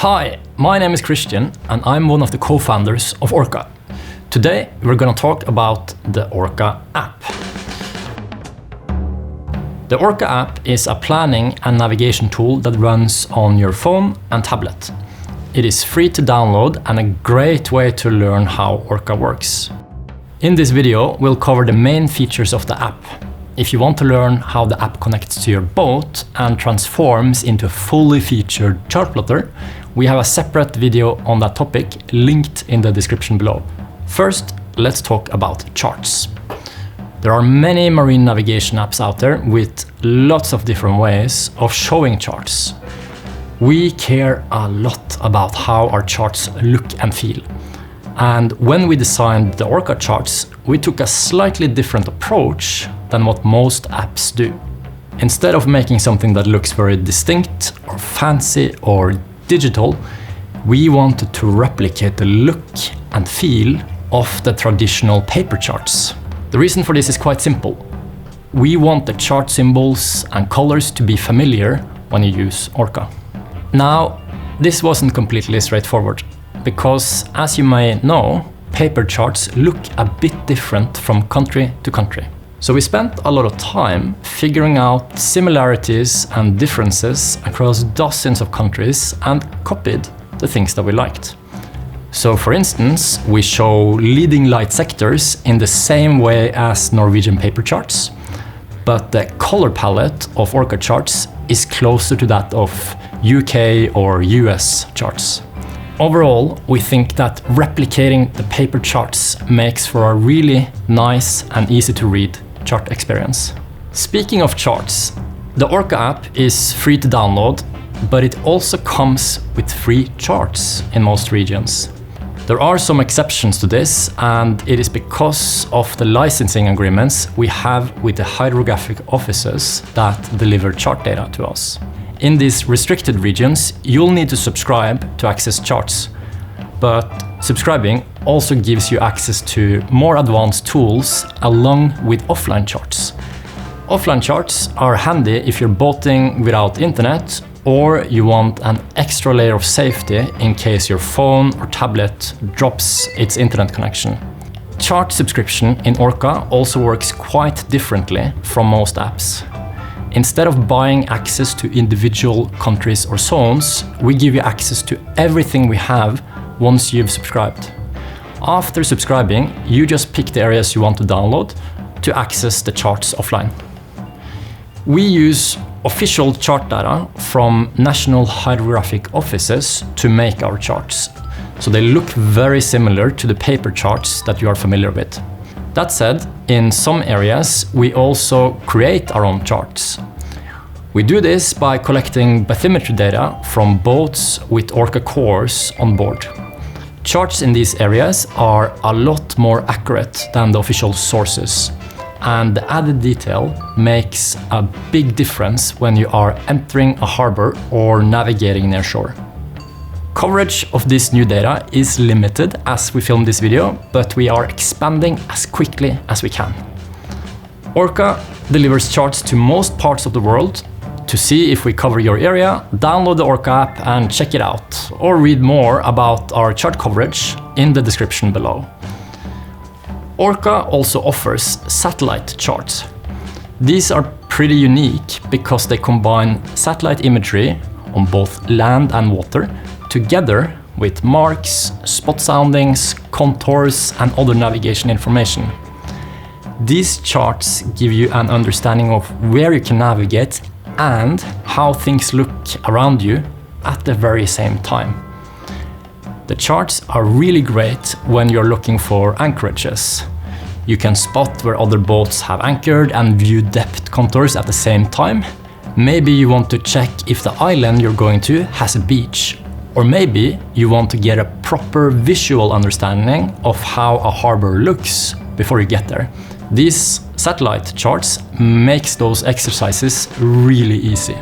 Hi, my name is Christian and I'm one of the co-founders of Orca. Today we're going to talk about the Orca app. The Orca app is a planning and navigation tool that runs on your phone and tablet. It is free to download and a great way to learn how Orca works. In this video, we'll cover the main features of the app. If you want to learn how the app connects to your boat and transforms into a fully featured chart plotter, we have a separate video on that topic linked in the description below. First, let's talk about charts. There are many marine navigation apps out there with lots of different ways of showing charts. We care a lot about how our charts look and feel. And when we designed the Orca charts, we took a slightly different approach than what most apps do. Instead of making something that looks very distinct or fancy or digital, we wanted to replicate the look and feel of the traditional paper charts. The reason for this is quite simple. We want the chart symbols and colors to be familiar when you use Orca. Now, this wasn't completely straightforward, because as you may know, paper charts look a bit different from country to country. So we spent a lot of time figuring out similarities and differences across dozens of countries and copied the things that we liked. So for instance, we show leading light sectors in the same way as Norwegian paper charts, but the color palette of Orca charts is closer to that of UK or US charts. Overall, we think that replicating the paper charts makes for a really nice and easy to read chart experience. Speaking of charts, the Orca app is free to download, but it also comes with free charts in most regions. There are some exceptions to this, and it is because of the licensing agreements we have with the hydrographic offices that deliver chart data to us. In these restricted regions, you'll need to subscribe to access charts, but subscribing also gives you access to more advanced tools along with offline charts. Offline charts are handy if you're boating without internet or you want an extra layer of safety in case your phone or tablet drops its internet connection. Chart subscription in Orca also works quite differently from most apps. Instead of buying access to individual countries or zones, we give you access to everything we have once you've subscribed. After subscribing, you just pick the areas you want to download to access the charts offline. We use official chart data from national hydrographic offices to make our charts, so they look very similar to the paper charts that you are familiar with. That said, in some areas, we also create our own charts. We do this by collecting bathymetry data from boats with Orca cores on board. Charts in these areas are a lot more accurate than the official sources, and the added detail makes a big difference when you are entering a harbor or navigating near shore. Coverage of this new data is limited as we film this video, but we are expanding as quickly as we can. Orca delivers charts to most parts of the world. To see if we cover your area, download the Orca app and check it out, or read more about our chart coverage in the description below. Orca also offers satellite charts. These are pretty unique because they combine satellite imagery on both land and water together with marks, spot soundings, contours, and other navigation information. These charts give you an understanding of where you can navigate and how things look around you at the very same time. The charts are really great when you're looking for anchorages. You can spot where other boats have anchored and view depth contours at the same time. Maybe you want to check if the island you're going to has a beach, or maybe you want to get a proper visual understanding of how a harbor looks before you get there. These satellite charts makes those exercises really easy.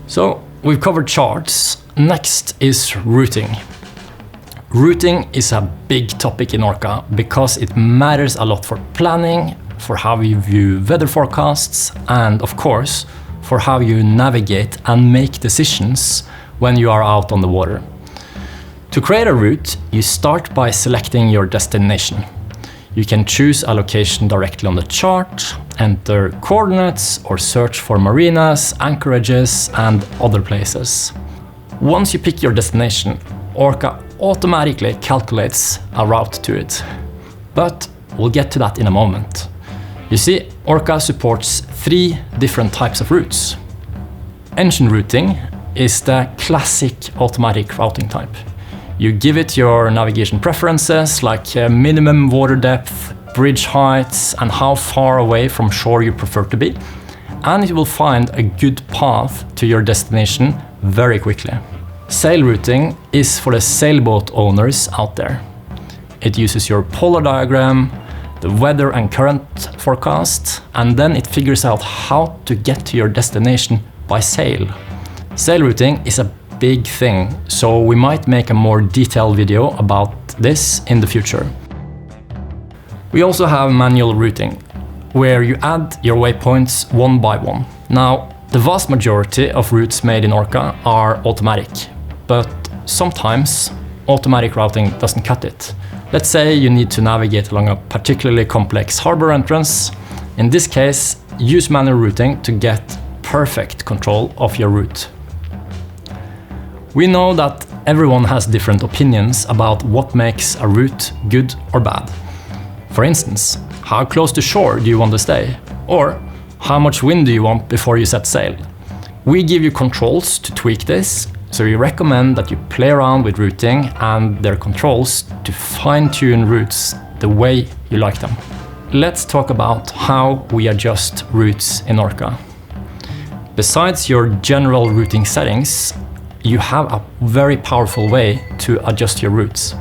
So we've covered charts. Next is routing. Routing is a big topic in Orca because it matters a lot for planning, for how you view weather forecasts, and of course, for how you navigate and make decisions when you are out on the water. To create a route, you start by selecting your destination. You can choose a location directly on the chart, enter coordinates, or search for marinas, anchorages, and other places. Once you pick your destination, Orca automatically calculates a route to it. But we'll get to that in a moment. You see, Orca supports 3 different types of routes. Engine routing is the classic automatic routing type. You give it your navigation preferences like minimum water depth, bridge heights, and how far away from shore you prefer to be, and it will find a good path to your destination very quickly. Sail routing is for the sailboat owners out there. It uses your polar diagram, the weather and current forecast, and then it figures out how to get to your destination by sail. Sail routing is a big thing, so we might make a more detailed video about this in the future. We also have manual routing, where you add your waypoints one by one. Now, the vast majority of routes made in Orca are automatic, but sometimes automatic routing doesn't cut it. Let's say you need to navigate along a particularly complex harbor entrance. In this case, use manual routing to get perfect control of your route. We know that everyone has different opinions about what makes a route good or bad. For instance, how close to shore do you want to stay? Or how much wind do you want before you set sail? We give you controls to tweak this, so we recommend that you play around with routing and their controls to fine-tune routes the way you like them. Let's talk about how we adjust routes in Orca. Besides your general routing settings, you have a very powerful way to adjust your routes.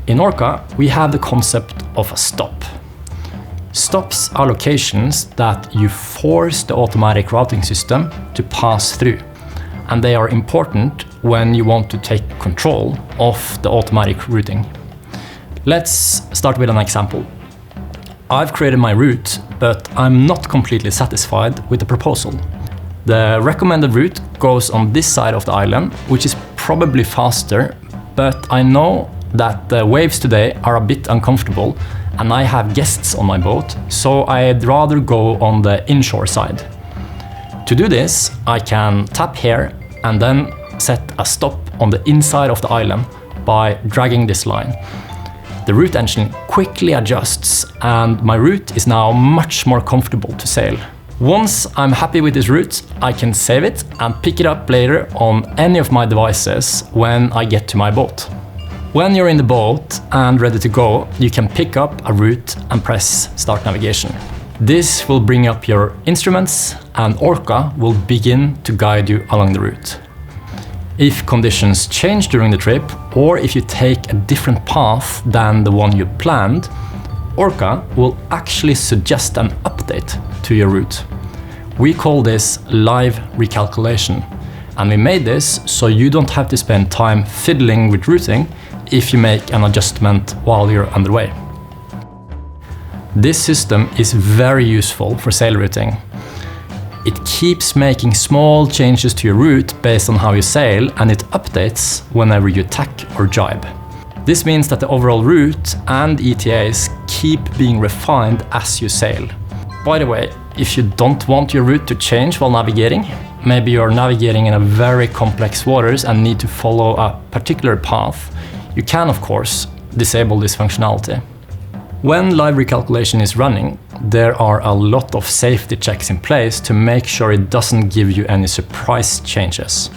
In Orca, we have the concept of a stop. Stops are locations that you force the automatic routing system to pass through, and they are important when you want to take control of the automatic routing. Let's start with an example. I've created my route, but I'm not completely satisfied with the proposal. The recommended route goes on this side of the island, which is probably faster, but I know that the waves today are a bit uncomfortable and I have guests on my boat, so I'd rather go on the inshore side. To do this, I can tap here and then set a stop on the inside of the island by dragging this line. The route engine quickly adjusts and my route is now much more comfortable to sail. Once I'm happy with this route, I can save it and pick it up later on any of my devices when I get to my boat. When you're in the boat and ready to go, you can pick up a route and press Start Navigation. This will bring up your instruments and Orca will begin to guide you along the route. If conditions change during the trip, or if you take a different path than the one you planned, Orca will actually suggest an update to your route. We call this live recalculation, and we made this so you don't have to spend time fiddling with routing if you make an adjustment while you're underway. This system is very useful for sail routing. It keeps making small changes to your route based on how you sail, and it updates whenever you tack or jibe. This means that the overall route and ETAs keep being refined as you sail. By the way, if you don't want your route to change while navigating, maybe you're navigating in a very complex waters and need to follow a particular path, you can of course disable this functionality. When live recalculation is running, there are a lot of safety checks in place to make sure it doesn't give you any surprise changes.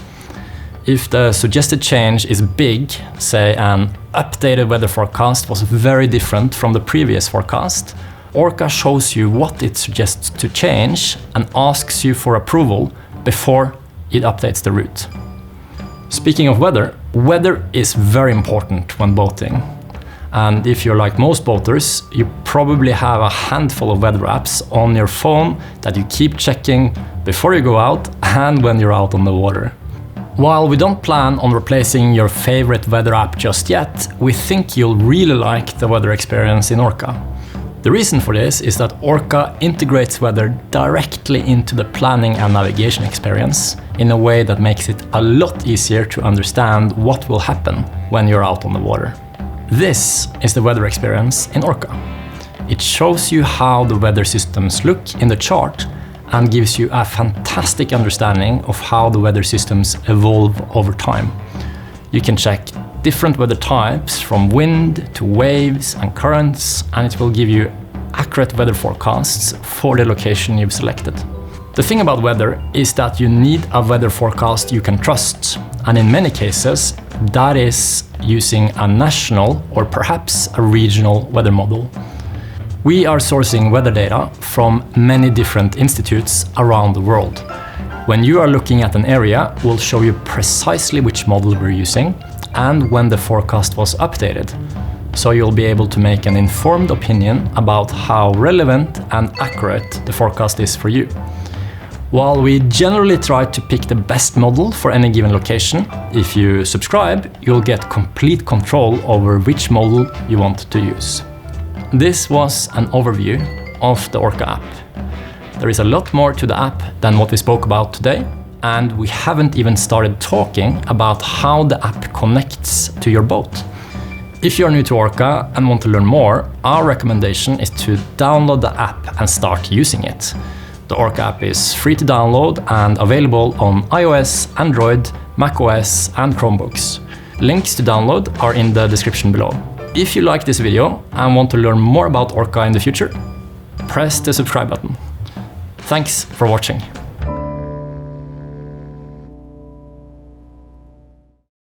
If the suggested change is big, say an updated weather forecast was very different from the previous forecast, Orca shows you what it suggests to change and asks you for approval before it updates the route. Speaking of weather, weather is very important when boating. And if you're like most boaters, you probably have a handful of weather apps on your phone that you keep checking before you go out and when you're out on the water. While we don't plan on replacing your favorite weather app just yet, we think you'll really like the weather experience in Orca. The reason for this is that Orca integrates weather directly into the planning and navigation experience, in a way that makes it a lot easier to understand what will happen when you're out on the water. This is the weather experience in Orca. It shows you how the weather systems look in the chart and gives you a fantastic understanding of how the weather systems evolve over time. You can check different weather types from wind to waves and currents, and it will give you accurate weather forecasts for the location you've selected. The thing about weather is that you need a weather forecast you can trust, and in many cases that is using a national or perhaps a regional weather model. We are sourcing weather data from many different institutes around the world. When you are looking at an area, we'll show you precisely which model we're using and when the forecast was updated, so you'll be able to make an informed opinion about how relevant and accurate the forecast is for you. While we generally try to pick the best model for any given location, if you subscribe, you'll get complete control over which model you want to use. This was an overview of the Orca app. There is a lot more to the app than what we spoke about today, and we haven't even started talking about how the app connects to your boat. If you're new to Orca and want to learn more, our recommendation is to download the app and start using it. The Orca app is free to download and available on iOS, Android, macOS and Chromebooks. Links to download are in the description below. If you like this video and want to learn more about Orca in the future, press the subscribe button. Thanks for watching.